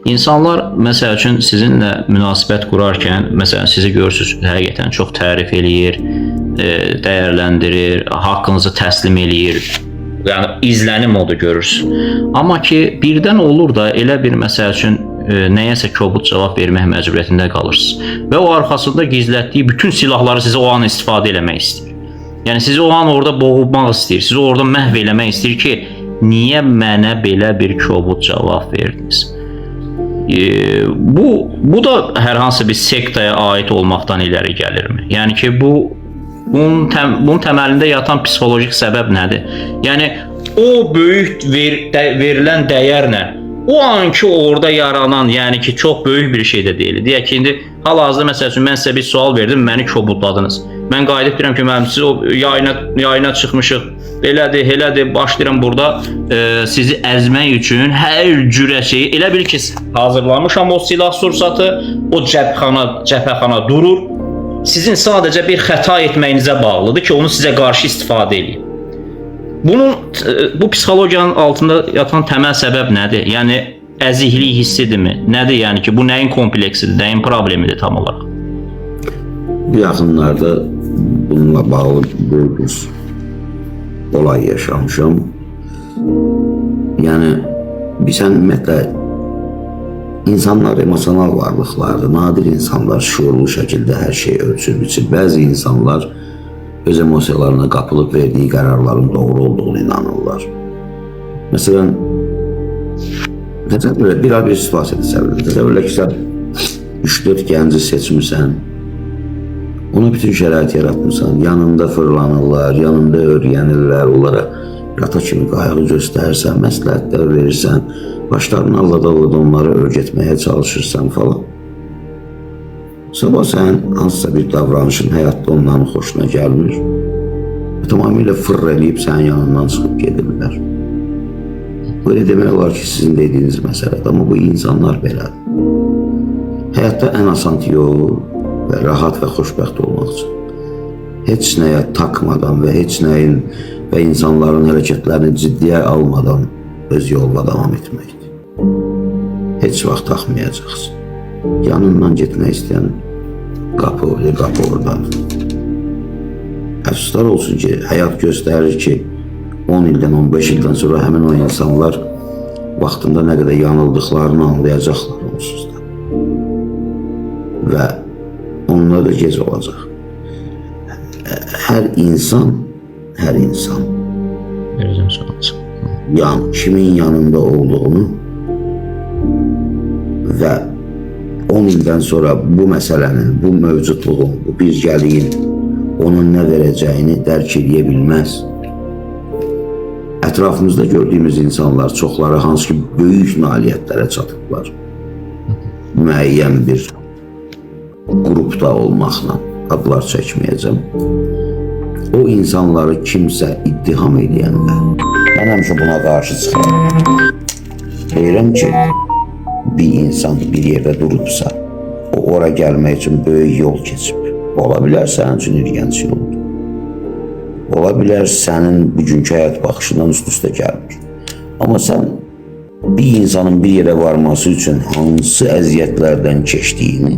İnsanlar məsəl üçün sizinlə münasibət qurarkən, məsələn sizi görürsüz, həqiqətən çox tərif eləyir, dəyərləndirir, haqqınızı təslim eləyir. Yəni izlənim odur görürsüz. Amma ki birdən olur da elə bir məsəl üçün nəyəsə kobud cavab vermək məcburiyyətində qalırsınız və o arxasında gizlətdiyi bütün silahları sizə o an istifadə eləmək istəyir. Yəni sizi o an orada boğmaq istəyir, sizi orada məhv eləmək istəyir ki, niyə mənə belə bir kobud cavab verdiniz? Bu da hər hansı bir sektaya aid olmaqdan iləri gəlirmi? Yəni ki, bunun təməlində yatan psixolojik səbəb nədir? Yəni, o böyük verilən dəyərlə, o anki orada yaranan, yəni ki, çox böyük bir şey də deyil. Deyək ki, indi hal-hazırda məsəl üçün mən sizə bir sual verdim, məni kobudladınız. Mən qayıdıb deyirəm ki, müəllim, siz o yayına çıxmışıq, elədir, başlayıram burada sizi əzmək üçün hər cürə şeyi, elə bil ki, hazırlamışam o silah sursatı, o cəbhəxana durur. Sizin sadəcə bir xəta etməyinizə bağlıdır ki, onu sizə qarşı istifadə edin. Bu psixologiyanın altında yatan təməl səbəb nədir? Yəni, əziklik hissidirmi? Nədir yəni ki, bu nəyin kompleksidir, nəyin problemidir tam olaraq? Bu yaxınlarda bununla bağlı böyük bir olay yaşamışam. Yəni, sən ümumiyyətlə, insanlar emosional varlıqlardır. Nadir insanlar şuurlu şəkildə hər şeyi ölçür, biçir. Bəzi insanlar öz emosiyalarına qapılıb verdiyi qərarların doğru olduğunu inanırlar. Məsələn, bir situasiya təsəvvür ki, sən 3-4 gənci seçmirsən, ona bütün şərait yaratmışsan, yanında fırlanırlar, yanında öyrənirlər, onlara yata kimi qayğı göstərirsən, məsləhətlər verirsən, başlarını allada-allada onları öyrətməyə çalışırsan falan. Sabah sən hansısa bir davranışın həyatda onların xoşuna gəlmir və tamamilə fırr eləyib sənin yanından çıxıb gedirlər. Böyle demək olar ki, sizin dediyiniz məsələdir, amma bu insanlar belədir. Həyatda ən asan yol və rahat və xoşbəxt olmaq üçün heç nəyə takmadan və heç nəyin və insanların hərəkətlərini ciddiyə almadan öz yoluna davam etməkdir. Heç vaxt taxmayacaqsın. Yanından getmək istəyən qapı oradadır. Əfsuslar olsun ki, həyat göstərir ki, 10 ildən, 15 ildən sonra həmin o insanlar vaxtında nə qədər yanıldıqlarını anlayacaqlar onsuz da. Və onlar da gec olacaq. Hər insan kimin yanında olduğunu və 10 ildən sonra bu məsələnin, bu mövcudluğun, bu birgəliyin onun nə verəcəyini dərk edə bilməz. Ətrafımızda gördüyümüz insanlar çoxları hansı ki böyük nailiyyətlərə çatıblar. Müəyyən bir qrupda olmaqla adlar çəkməyəcəm. O insanları kimsə ittiham edəndə mən həmişə buna qarşı çıxıram. Deyirəm ki, bir insan bir yerdə durubsa, o ora gəlmək üçün böyük yol keçib. Ola bilər sənin üçün irgənc yoldur. Ola bilər sənin bugünkü həyat baxışından üst-üstə gəlmir. Amma sən bir insanın bir yerə varması üçün hansı əziyyətlərdən keçdiyini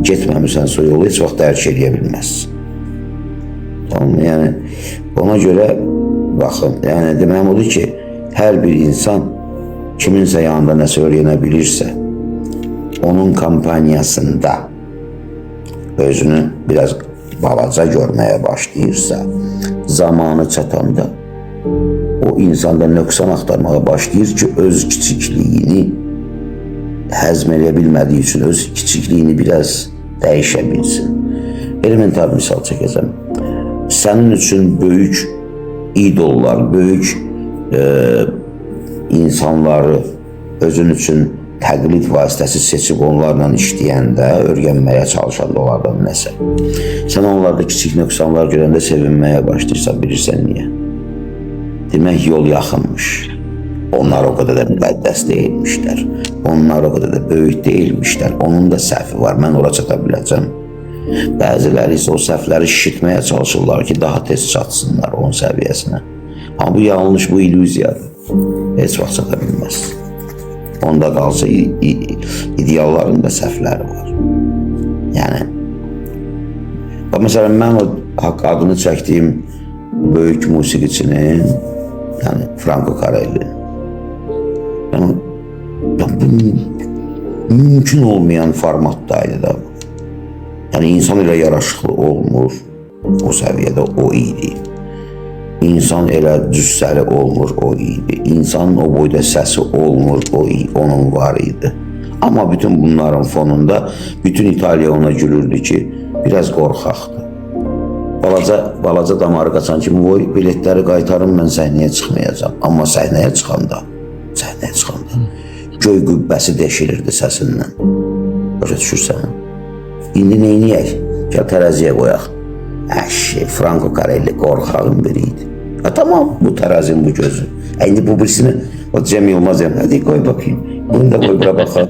getməmisənsə yolu heç vaxt dərk edə bilməzsin. Yəni, ona görə baxın, yəni deməyim odur ki, hər bir insan kiminsə yanında nəsə öyrənə bilirsə, onun kampaniyasında özünü biraz balaca görməyə başlayırsa, zamanı çatanda o insanda nöqsan axtarmağa başlayır ki, öz kiçikliyini həzm edə bilmədiyi üçün öz kiçikliyini biraz dəyişə bilsin. Elementar misal çəkəcəm. Sənin üçün böyük idollar, böyük insanları özün üçün təqlid vasitəsi seçib onlarla işləyəndə, öyrənməyə çalışanda onlardan nəsə. Sən onlarda kiçik nöqsanlar görəndə sevinməyə başlayırsan, bilirsən niyə? Demək yol yaxınmış. Onlar o qədər də müqəddəs deyilmişlər. Onlar o qədər də böyük deyilmişlər. Onun da səhvi var, mən ora çata biləcəm. Bəziləri isə o səhvləri şişirtməyə çalışırlar ki, daha tez çatsınlar onun səviyyəsinə. Amma bu yanlış, bu illüziyadır. Heç vaxt çata bilməz. Onda qalsa idealların da səhvləri var. Yəni məsələn mən o adını çəkdiyim böyük musiqiçinin, yəni Franco Carelli, yəni bu mümkün olmayan formatdaydı da. Yəni insan elə yaraşıqlı olmur, o səviyyədə o idi. İnsan elə cüssəli olmur, o idi. İnsanın o boyda səsi olmur, onun var idi. Amma bütün bunların fonunda bütün İtaliya ona gülürdü ki, biraz qorxaqdır. Balaca damarı qaçan kimi o biletləri qaytarım, mən səhnəyə çıxmayacağam. Amma səhnəyə çıxanda göy qübbəsi deşilirdi səsindən. Başa düşürsən? İndi neyniyək? Gəl tərəziyə qoyaq. Franco Carelli qorxağın biri idi. Tamam, bu tərəzin bu gözü. İndi bu birisini Cem Yılmaz deyəm. Hadi qoy bakayım. Bunu da qoy bura baxaq.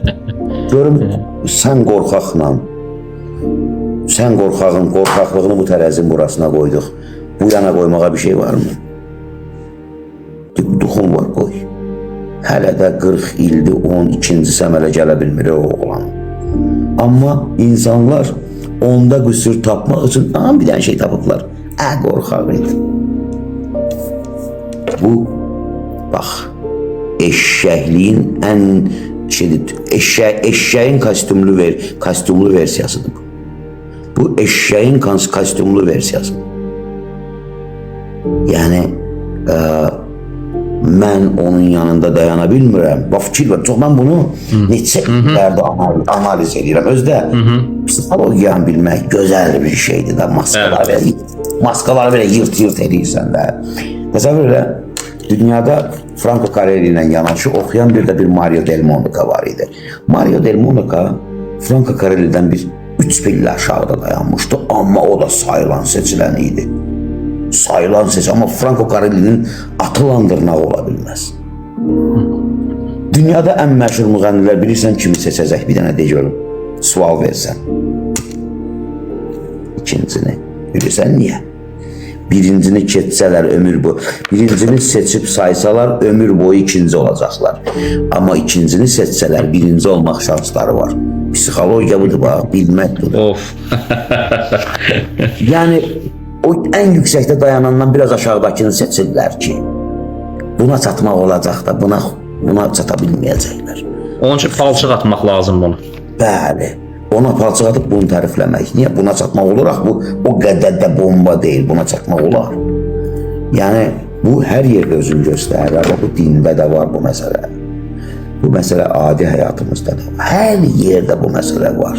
Görüm, sən qorxağın qorxaqlığını bu tərəzin burasına qoyduq. Bu yana qoymağa bir şey varmı? Duxun var, qoy. Hələ də 40 ildir 12-ci səmərə gələ bilmir o oğlan. Amma insanlar onda qüsur tapmaq üçün bir dənə şey tapıblar. Qorxaq idi. Bu, bax, eşşəkliyin ən eşşəyin kostyumlu versiyasıdır bu. Bu eşşəyin kostyumlu versiyasıdır. Yəni, mən onun yanında dayana bilmirəm. Bax, fikir var. Çox mən bunu neçə illərdə analiz edirəm. Özdə psixologiyanı bilmək gözəl bir şeydir də. Maskaları belə yırt edirsən də. Təsəvvür elə, dünyada Franco Carelli ilə yanaşı oxuyan bir də bir Mario Del Monaco var idi. Mario Del Monaco Franco Carelli'dən bir 3 pillə aşağıda dayanmışdı. Amma o da sayılan seçilən idi. Amma Franco Carelli'nin atılan dırnağı ola bilməz. Dünyada ən məşhur müğənnilər bilirsən kimi seçəcək, bir dənə de görüm. Sual versən. İkincini bilirsən niyə? Birincini keçsələr ömür boyu, birincini seçib saysalar ömür boyu ikinci olacaqlar. Amma ikincini seçsələr birinci olmaq şansları var. Psixologiya budur, bax, bilmək budur. Of. Yəni, o ən yüksəkdə dayanandan biraz aşağıdakını seçirlər ki, buna çatmaq olacaq da, buna çata bilməyəcəklər. Onun üçün palçıq atmaq lazım bunu. Bəli. Ona palçıq atıb bunu tərifləmək. Niyə? Buna çatmaq olur, bu o qədər də bomba deyil, buna çatmaq olar. Yəni, bu hər yerdə özünü göstərir, bu dində də var bu məsələ. Bu məsələ adi həyatımızda da var. Hər yerdə bu məsələ var.